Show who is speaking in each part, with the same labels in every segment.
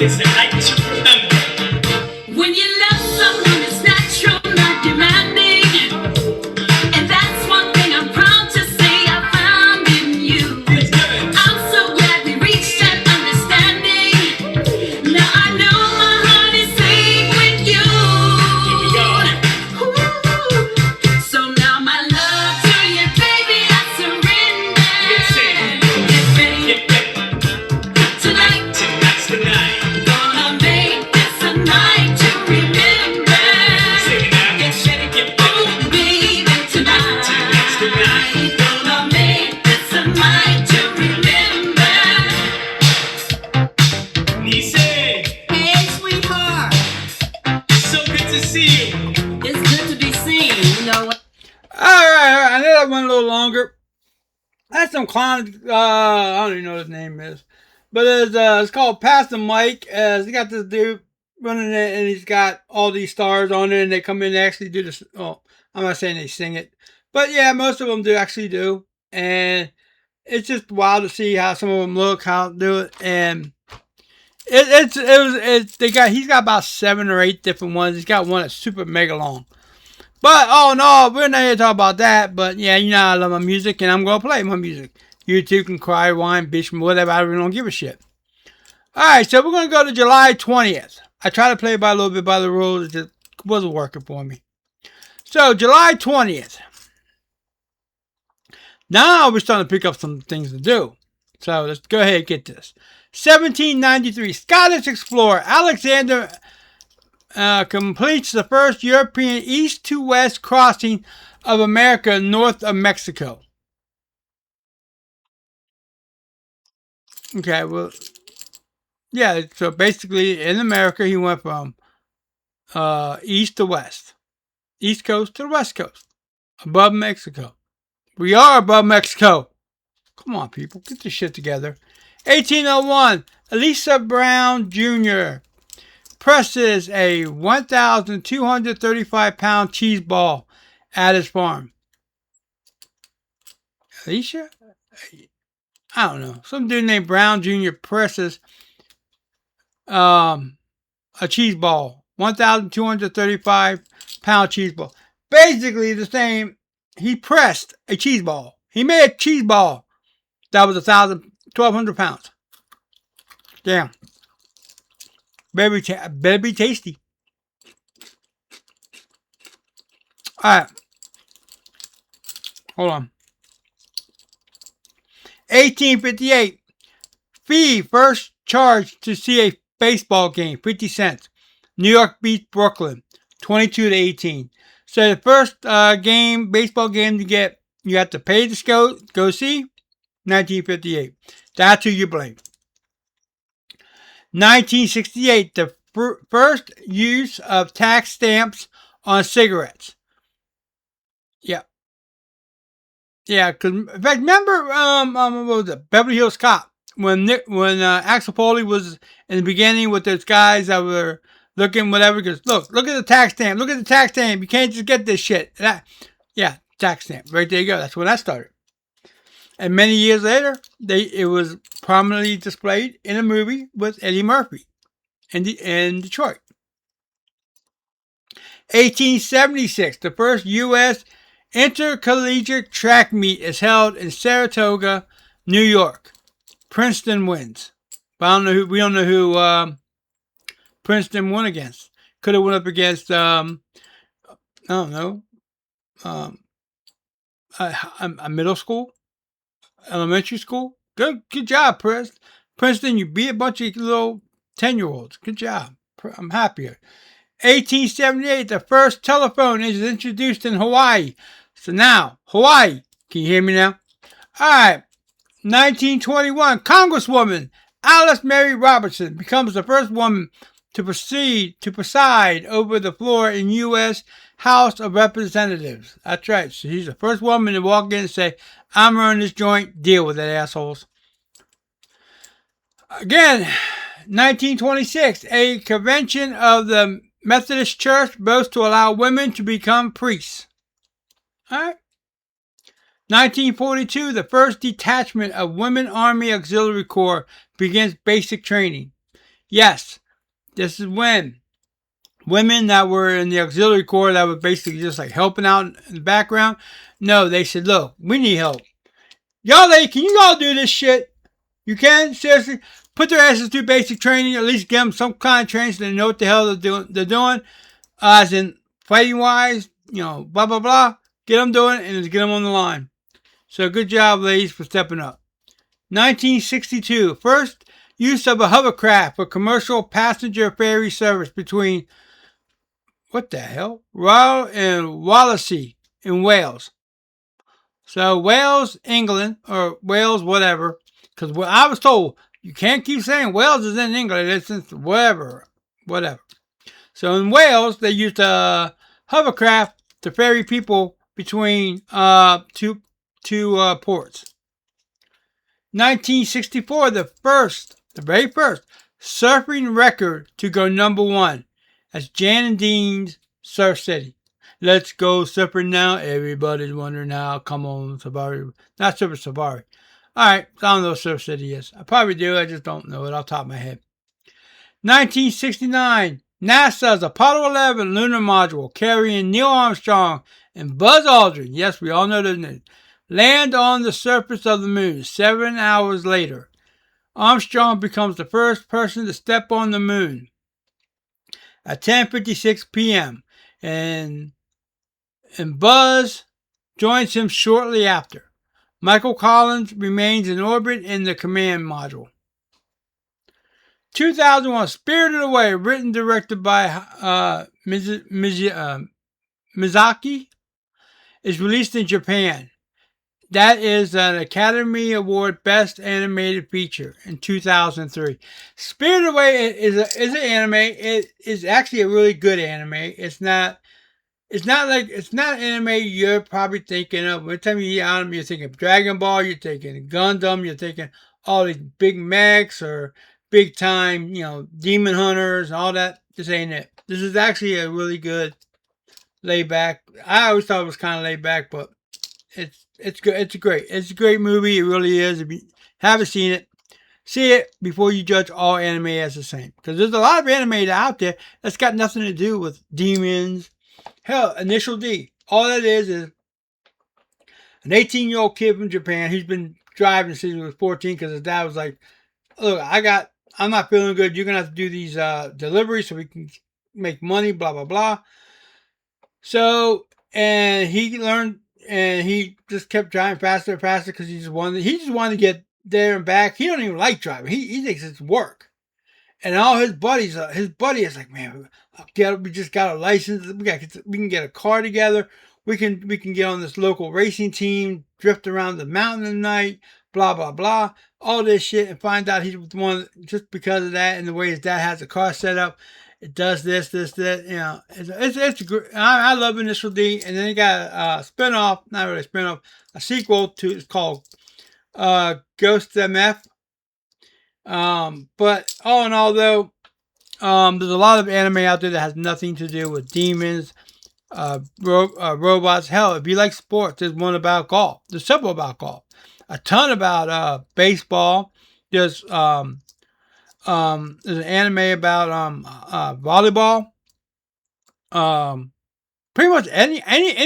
Speaker 1: It's a night to remember. When you love someone, it's natural, not demanding. And that's one thing I'm proud to say I found in you. I'm so glad we reached an understanding. Now I know my heart is safe with you. Ooh. So now my love to you, baby, I surrender. Get ready. Tonight's the night. Gonna make this a night to remember. Sing it now. Get ready, get ready. Oh, baby, tonight's the night. Gonna make this a night to remember. Nice. Hey, sweetheart. So good to see you. It's good to be seen, you know what?
Speaker 2: Alright, I know that went a little longer. That's some clown, I don't even know what his name is. But it's called Pass the Mic. He got this dude running it, and he's got all these stars on it, and they come in and actually do this. Oh, I'm not saying they sing it. But yeah, most of them do actually do. And it's just wild to see how some of them look, how they do it. And he's got about 7 or 8 different ones. He's got one that's super mega long. But, oh no, we're not here to talk about that. But yeah, you know I love my music, and I'm going to play my music. You too can cry, whine, bitch, whatever. I really don't give a shit. Alright, so we're going to go to July 20th. I tried to play by a little bit by the rules. It just wasn't working for me. So, July 20th. Now we're starting to pick up some things to do. So, let's go ahead and get this. 1793, Scottish explorer Alexander completes the first European east to west crossing of America north of Mexico. Okay, well, yeah, so basically in America he went from east to west. East coast to the west coast. Above Mexico. We are above Mexico. Come on, people, get this shit together. 1801, Elisa Brown Jr. presses a 1,235-pound cheese ball at his farm. Alicia? I don't know. Some dude named Brown Jr. presses a cheese ball. 1,235-pound cheese ball. Basically the same. He pressed a cheese ball. He made a cheese ball that was 1,200 pounds. Damn. Better be tasty. Alright. Hold on. 1858. Fee first charged to see a baseball game. 50 cents. New York beats Brooklyn. 22-18. So the first baseball game to get, you have to pay to go see. 1958. That's who you blame. 1968. The first use of tax stamps on cigarettes. Yeah. Yeah, because, in fact, remember, what was it? Beverly Hills Cop. When Axel Foley was in the beginning with those guys that were looking whatever, because look at the tax stamp. Look at the tax stamp. You can't just get this shit. Yeah, tax stamp. Right there you go. That's when that started. And many years later, it was prominently displayed in a movie with Eddie Murphy in Detroit. 1876, the first U.S. intercollegiate track meet is held in Saratoga, New York. Princeton wins. But we don't know who Princeton won against. Could have went up against, I don't know, a middle school, elementary school. Good job, Princeton. You beat a bunch of little 10-year-olds. Good job. I'm happier. 1878, the first telephone is introduced in Hawaii. So now, Hawaii. Can you hear me now? All right. 1921, Congresswoman Alice Mary Robertson becomes the first woman to preside over the floor in U.S. House of Representatives. That's right. So she's the first woman to walk in and say, I'm running this joint. Deal with it, assholes. Again, 1926, a convention of the Methodist Church votes to allow women to become priests. All right. 1942, the first detachment of Women Army Auxiliary Corps begins basic training. Yes, this is when women that were in the auxiliary corps that were basically just like helping out in the background. No, they said, look, we need help. Y'all, can you all do this shit? You can? Seriously? Put their asses through basic training, at least give them some kind of training so they know what the hell they're doing. As in, fighting wise, blah, blah, blah. Get them doing it and just get them on the line. So good job, ladies, for stepping up. 1962, first use of a hovercraft for commercial passenger ferry service between, what the hell? Royal and Wallasey in Wales. So Wales, England, or Wales, whatever. Because I was told, you can't keep saying Wales is in England. It's whatever. So in Wales, they used a hovercraft to ferry people between two ports. 1964, the very first surfing record to go #1. That's Jan and Dean's Surf City. Let's go surfing now. Everybody's wondering how. Come on, Safari. Not Surfer Safari. Alright, I don't know what Surf City is. I probably do, I just don't know it off the top of my head. 1969, NASA's Apollo 11 lunar module carrying Neil Armstrong and Buzz Aldrin, yes, we all know those names, land on the surface of the moon. 7 hours later, Armstrong becomes the first person to step on the moon at 10:56 p.m. and Buzz joins him shortly after. Michael Collins remains in orbit in the command module. 2001, Spirited Away, written and directed by Miyazaki, is released in Japan. That is an Academy Award Best Animated Feature in 2003. Spirited Away is an anime. It is actually a really good anime. It's not anime you're probably thinking of. Every time you hear anime, you're thinking Dragon Ball, you're thinking Gundam, you're thinking all these big mechs or big time, demon hunters and all that. This ain't it. This is actually a really good laid back. I always thought it was kind of laid back, but it's good. It's a great movie. It really is. If you haven't seen it, see it before you judge all anime as the same. Because there's a lot of anime out there that's got nothing to do with demons. Hell, Initial D. All that is an 18-year-old kid from Japan who's been driving since he was 14 because his dad was like, look, I'm not feeling good. You're going to have to do these deliveries so we can make money, blah, blah, blah. So, and he learned, and he just kept driving faster and faster because he just wanted to get there and back. He don't even like driving. He thinks it's work. And all his buddies, his buddy is like, man, we just got a license. We can get a car together. We can get on this local racing team, drift around the mountain at night, blah, blah, blah. All this shit, and find out he's the one, just because of that and the way his dad has the car set up. It does this, that, It's great. I love Initial D. And then he got a spinoff, not really a spinoff, a sequel to, it's called Ghost MF. But all in all, though, there's a lot of anime out there that has nothing to do with demons, robots. Hell, if you like sports, there's one about golf. There's several about golf. A ton about baseball. There's an anime about volleyball. Pretty much any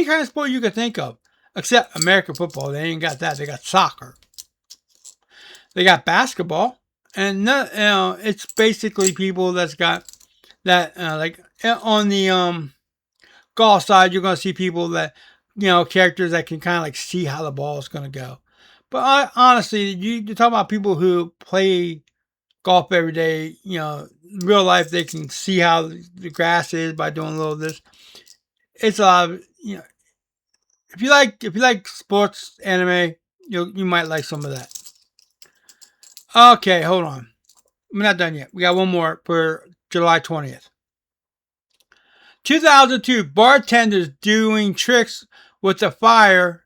Speaker 2: kind of sport you can think of, except American football. They ain't got that. They got soccer. They got basketball. And it's basically people that's got that like on the golf side, you're gonna see people that characters that can kind of like see how the ball is gonna go. But honestly, you talk about people who play golf every day. In real life, they can see how the grass is by doing a little of this. It's a lot of if you like sports anime, you might like some of that. Okay, hold on. We're not done yet. We got one more for July 20th. 2002, bartenders doing tricks with the fire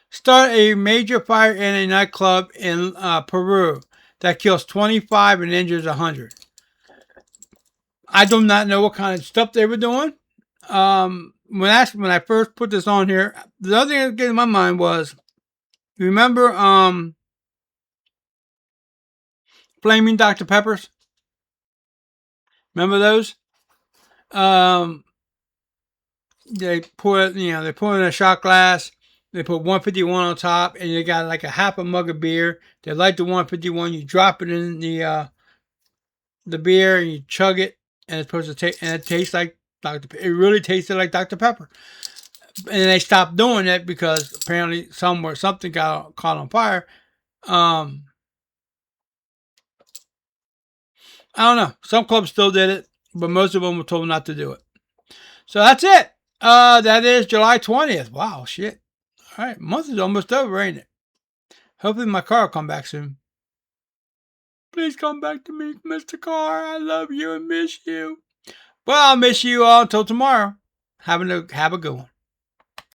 Speaker 2: start a major fire in a nightclub in Peru that kills 25 and injures 100. I do not know what kind of stuff they were doing. When I first put this on here, the other thing that came in my mind was, remember Flaming Dr. Peppers? Remember those? They pour it, they pour it in a shot glass. They put 151 on top, and you got like a half a mug of beer. They light the 151. You drop it in the beer, and you chug it, and it's supposed to taste. And it tastes like It really tasted like Dr. Pepper. And they stopped doing it because apparently something got caught on fire. I don't know. Some clubs still did it, but most of them were told not to do it. So that's it. That is July 20th. Wow, shit. All right, month is almost over, ain't it? Hopefully my car will come back soon. Please come back to me, Mr. Car. I love you and miss you. Well, I'll miss you all until tomorrow. Have a good one.